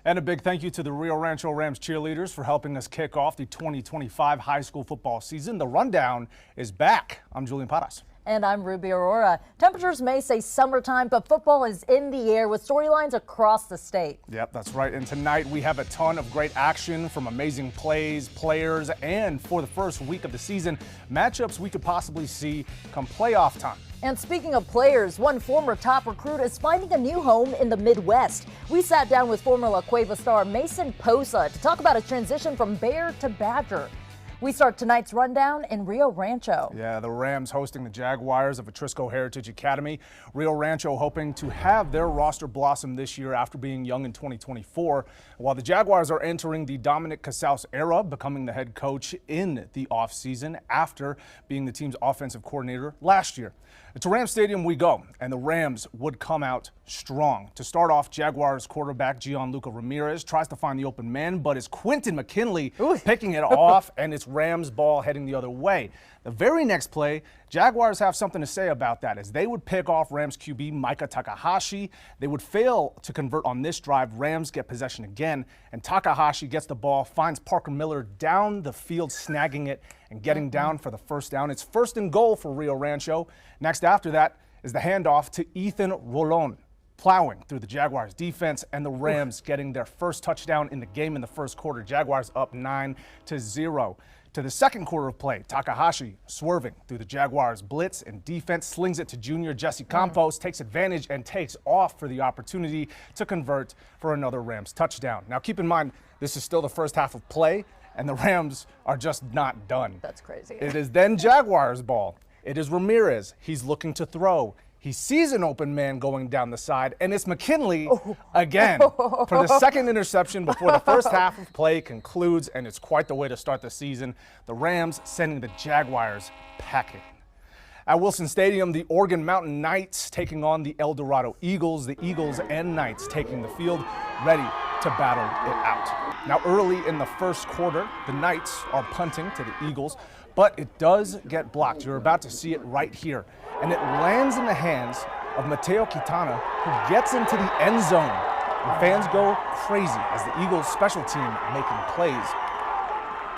And a big thank you to the Rio Rancho Rams cheerleaders for helping us kick off the 2025 high school football season. The rundown is back. I'm Julian Paras. And I'm Ruby Aurora. Temperatures may say summertime, but football is in the air with storylines across the state. Yep, that's right. And tonight we have a ton of great action from amazing plays, players, and for the first week of the season, matchups we could possibly see come playoff time. And speaking of players, one former top recruit is finding a new home in the Midwest. We sat down with former La Cueva star Mason Posa to talk about a transition from Bear to Badger. We start tonight's rundown in Rio Rancho. Yeah, the Rams hosting the Jaguars of Atrisco Heritage Academy. Rio Rancho hoping to have their roster blossom this year after being young in 2024, while the Jaguars are entering the Dominic Casals era, becoming the head coach in the offseason after being the team's offensive coordinator last year. To Rams Stadium we go, and the Rams would come out strong. To start off, Jaguars quarterback Gianluca Ramirez tries to find the open man, but it's Quentin McKinley picking it off, and it's Rams ball heading the other way. The very next play, Jaguars have something to say about that as they would pick off Rams QB Micah Takahashi. They would fail to convert on this drive. Rams get possession again, and Takahashi gets the ball, finds Parker Miller down the field, snagging it and getting down for the first down. It's 1st and goal for Rio Rancho. Next after that is the handoff to Ethan Rolon, plowing through the Jaguars defense, and the Rams getting their first touchdown in the game in the first quarter. Jaguars up 9-0. To the second quarter of play, Takahashi swerving through the Jaguars blitz and defense, slings it to junior Jesse Campos, takes advantage and takes off for the opportunity to convert for another Rams touchdown. Now keep in mind, this is still the first half of play, and the Rams are just not done. That's crazy. It is then Jaguars ball. It is Ramirez. He's looking to throw. He sees an open man going down the side, and it's McKinley again for the second interception before the first half of play concludes, and it's quite the way to start the season. The Rams sending the Jaguars packing. At Wilson Stadium, the Oregon Mountain Knights taking on the El Dorado Eagles. The Eagles and Knights taking the field, ready to battle it out. Now, early in the first quarter, the Knights are punting to the Eagles, but it does get blocked. You're about to see it right here. And it lands in the hands of Mateo Quintana, who gets into the end zone. And fans go crazy as the Eagles special team making plays.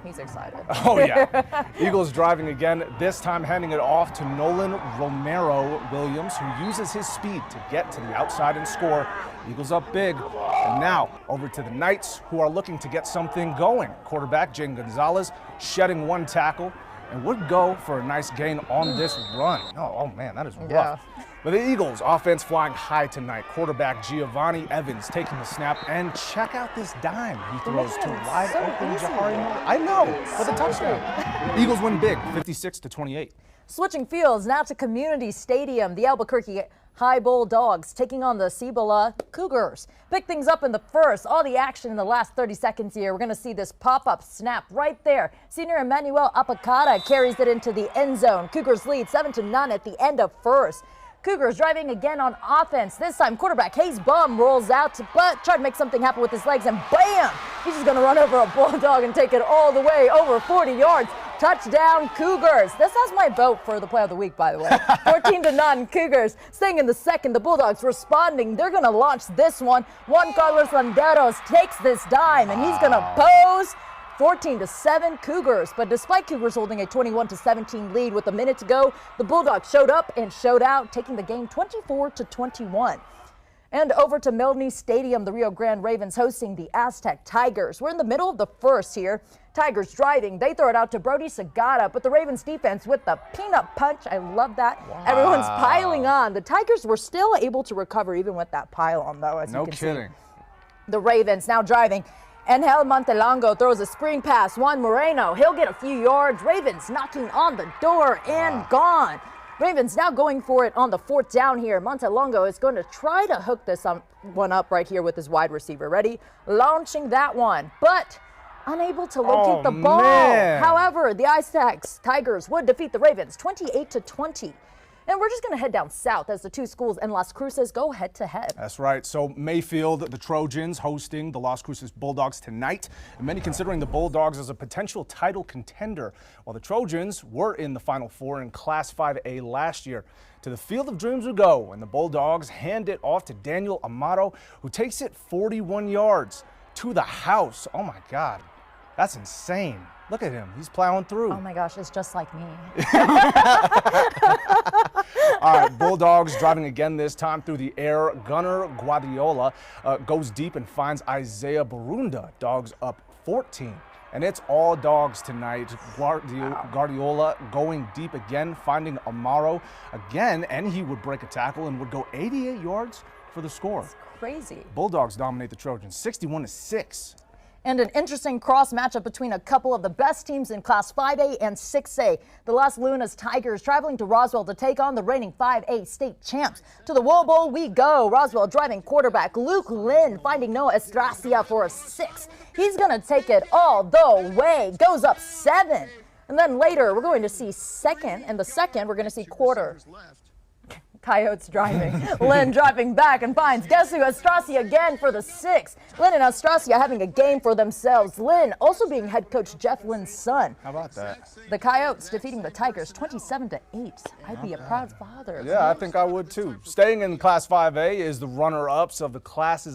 He's excited. Oh, yeah. Eagles driving again, this time handing it off to Nolan Romero Williams, who uses his speed to get to the outside and score. Eagles up big. And now over to the Knights, who are looking to get something going. Quarterback Jane Gonzalez shedding one tackle and would go for a nice gain on this run. Oh man, that is rough. Yeah. But the Eagles offense flying high tonight. Quarterback Giovanni Evans taking the snap, and check out this dime he throws to wide open Jahari Miller. I know, for the touchdown. Eagles win big, 56-28. Switching fields now to Community Stadium. The Albuquerque High Bulldogs taking on the Cibola Cougars. Pick things up in the first. All the action in the last 30 seconds here. We're going to see this pop-up snap right there. Senior Emmanuel Apacada carries it into the end zone. Cougars lead 7-0 at the end of first. Cougars driving again on offense. This time, quarterback Hayes Bum rolls out, but tried to make something happen with his legs, and bam! He's just going to run over a Bulldog and take it all the way over 40 yards. Touchdown, Cougars. This has my vote for the play of the week, by the way. 14-0 Cougars. Staying in the second, the Bulldogs responding. They're going to launch this one. Juan Carlos Landeros takes this dime, and he's going to pose. 14-7 Cougars, but despite Cougars holding a 21-17 lead with a minute to go, the Bulldogs showed up and showed out, taking the game 24-21. And over to Milne Stadium, the Rio Grande Ravens hosting the Aztec Tigers. We're in the middle of the first here. Tigers driving, they throw it out to Brody Sagata, but the Ravens defense with the peanut punch. I love that. Wow. Everyone's piling on. The Tigers were still able to recover even with that pile on, though, as you can see. No kidding. The Ravens now driving. Angel Montelongo throws a screen pass. Juan Moreno, he'll get a few yards. Ravens knocking on the door and gone. Ravens now going for it on the 4th down here. Montelongo is going to try to hook this one up right here with his wide receiver. Ready? Launching that one, but unable to locate the ball. Man. However, the Aztecs Tigers would defeat the Ravens 28-20. And we're just going to head down south as the two schools in Las Cruces go head-to-head. That's right. So Mayfield, the Trojans, hosting the Las Cruces Bulldogs tonight. And many considering the Bulldogs as a potential title contender, while the Trojans were in the Final Four in Class 5A last year. To the Field of Dreams we go, and the Bulldogs hand it off to Daniel Amato, who takes it 41 yards. to the house. Oh my God, that's insane. Look at him, he's plowing through. Oh my gosh, it's just like me. All right, Bulldogs driving again, this time through the air. Gunnar Guardiola goes deep and finds Isaiah Barunda. Dogs up 14. And it's all dogs tonight. Guardiola going deep again, finding Amaro again, and he would break a tackle and would go 88 yards for the score. It's crazy. Bulldogs dominate the Trojans 61-6. And an interesting cross matchup between a couple of the best teams in Class 5A and 6A. The Las Lunas Tigers traveling to Roswell to take on the reigning 5A state champs. To the Wool Bowl we go. Roswell driving quarterback Luke Lynn finding Noah Estracia for a 6. He's going to take it all the way. Goes up 7. And then later we're going to see second. And the second we're going to see quarter. Coyotes driving. Lynn driving back and finds, guess who? Estracia again for the 6. Lynn and Estracia having a game for themselves. Lynn also being head coach Jeff Lynn's son. How about that? The Coyotes defeating the Tigers 27-8. I'd be a proud father. Yeah, I think I would too. Staying in Class 5A is the runner-ups of the class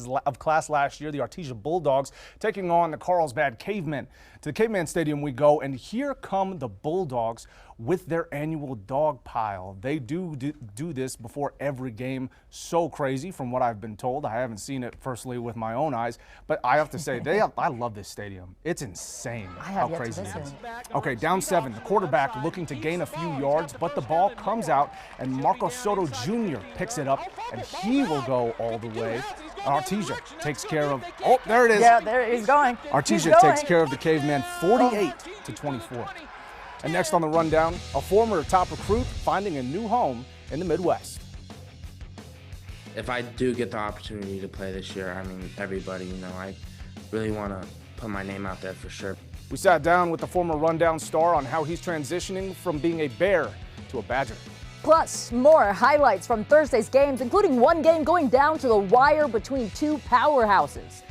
last year, the Artesia Bulldogs, taking on the Carlsbad Cavemen. To the Caveman Stadium we go, and here come the Bulldogs with their annual dog pile. They do this before every game. So crazy from what I've been told. I haven't seen it personally with my own eyes, but I have to say, I love this stadium. It's insane how crazy it is. Okay, down 7, the quarterback looking to gain a few yards, but the ball comes out, and Marco Soto Jr. picks it up, and he will go all the way. Artesia takes care of, oh, there it is. Yeah, there he's going. Artesia takes care of the Caveman 48-24. And next on the rundown, a former top recruit finding a new home in the Midwest. If I do get the opportunity to play this year, I mean, everybody, I really want to put my name out there for sure. We sat down with the former Rundown star on how he's transitioning from being a Bear to a Badger. Plus, more highlights from Thursday's games, including one game going down to the wire between two powerhouses.